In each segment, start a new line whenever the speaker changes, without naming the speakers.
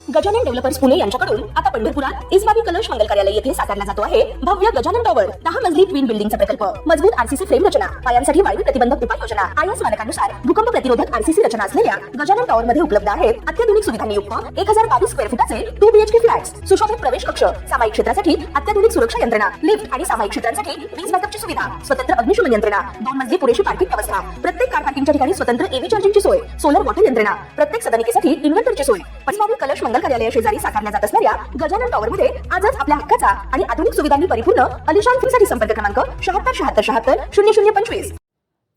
Gajanan developers Pune यांच्याकडून आता पंढरपुरात इस्बाबी कलश मंगल कार्यालय येथे साकारला जातो आहे भव्य गजानन टॉवर 10 मजली ट्विन बिल्डिंगचा प्रकल्प। मजबूत आरसीसी फ्रेम रचना, पायांसाठी वायू प्रतिबंधक उपाययोजना, आयएस मानकानुसार भूकंप प्रतिरोधक आरसीसी रचना असलेल्या गजानन टॉवर मध्ये उपलब्ध आहेत अत्याधुनिक सुविधांनी युक्त 1022 स्क्वेअर फुटाचे 2 बीएचके फ्लॅट्स, सुशोभित प्रवेश कक्ष, सामायिक क्षेत्रासाठी अत्याधुनिक सुरक्षा यंत्रणा, लिफ्ट आणि सामायिक क्षेत्रांसाठी वीज बॅकअपची सुविधा, स्वतंत्र अग्निशमन यंत्रणा, 2 मजली पुरेशी पार्किंग व्यवस्था, प्रत्येक कार पार्किंगच्या ठिकाणी स्वतंत्र एव्ही चार्जिंगची सोय, सोलर वॉटर यंत्रणा, प्रत्येक सदनिकेसाठी इन्व्हर्टरची सोय। इस्बाबी कलश मंगल कार्यालय शेजारी साकारल्या जात असणाऱ्या गजानन टॉवर मध्ये आजच आपल्या हक्काचा आणि आधुनिक सुविधांनी परिपूर्ण अलिशान फ्रीसाठी संपर्क क्रमांक 76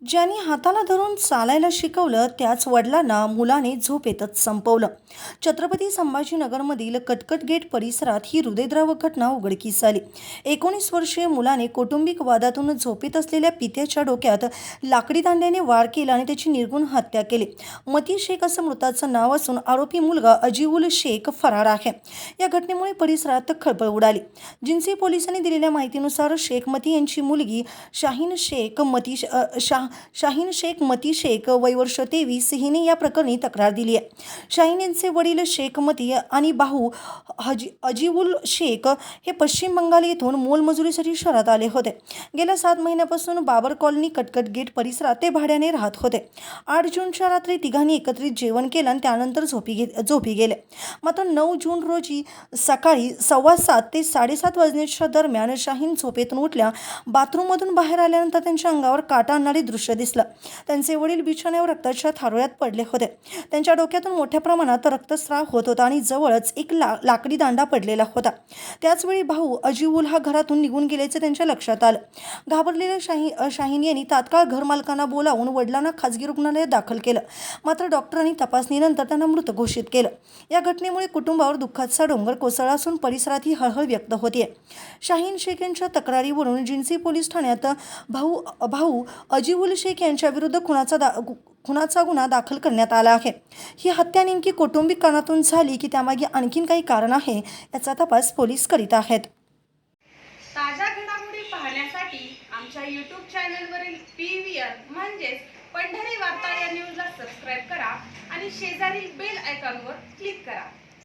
ज्यांनी हाताला धरून चालायला शिकवलं त्याच वडिलांना मुलाने झोपेतच संपवलं। छत्रपती संभाजीनगरमधील कटकट गेट परिसरात ही हृदयद्रावक घटना उघडकीस आली। 19 वर्षीय मुलाने कौटुंबिक वादातून झोपेत असलेल्या पित्याच्या डोक्यात लाकडी दांड्याने वार केला आणि त्याची निर्गुण हत्या केली। मती शेख असं मृताचं नाव असून आरोपी मुलगा अजीवुल शेख फरार आहे। या घटनेमुळे परिसरात खळबळ उडाली। जिन्सी पोलिसांनी दिलेल्या माहितीनुसार शेख मती यांची मुलगी शाहीन शेख मती शेख वय वर्ष 23 हिने या प्रकरणी तक्रार दिली आहे। शाहीन यांचे वडील शेख मती आणि भाऊ अजीवुल शेख हे पश्चिम बंगाल येथून मोलमजुरीसाठी शहरात आले होते। गेल्या 7 महिन्यापासून बाबर कॉलनी कटकट गेट परिसरात ते भाड्याने राहत होते। 8 जूनच्या रात्री तिघांनी एकत्रित जेवण केलं आणि त्यानंतर झोपी गेले। मात्र 9 जून रोजी सकाळी 7:15 ते 7:30 वाजण्याच्या दरम्यान शाहीन झोपेतून उठल्या। बाथरूममधून बाहेर आल्यानंतर त्यांच्या अंगावर काटा आणणारे दृश्य दिसलं। त्यांचे वडील बिछाण्यावर रक्ताच्या थारोळ्यात पडले होते। त्यांच्या डोक्यातून मोठ्या प्रमाणात रक्तस्राव होत होता आणि जवळच एक लाकडी दांडा पडलेला होता। त्याचवेळी भाऊ अजीवुल हा घरातून निघून गेल्याचे त्यांच्या लक्षात आलं। घाबरलेल्या शाहीन यांनी तात्काळ घरमालकांना बोलावून वडिलांना खासगी रुग्णालयात दाखल केलं। मात्र डॉक्टरांनी तपासणीनंतर त्यांना मृत घोषित केलं। या घटनेमुळे कुटुंबावर दुःखाचा डोंगर कोसळला असून परिसरातही हळहळ व्यक्त होते। शाहीन शेख यांच्या तक्रारीवरून जिन्सी पोलीस ठाण्यात भाऊ अजीवुल शेख यांच्या विरुद्ध खुनाचा गुन्हा दाखल करण्यात आला आहे। ही हत्या नेमकी कौटुंबिक कारणातून झाली की त्यामागे आणखीन काही कारण आहे याचा तपास पोलीस करीत आहेत।
ताज्या घडामोडी पाहण्यासाठी आमच्या YouTube चॅनलवरील PVR म्हणजेच पंढरी वार्ता या न्यूजला सबस्क्राइब करा आणि शेजारील बेल आयकॉनवर क्लिक करा।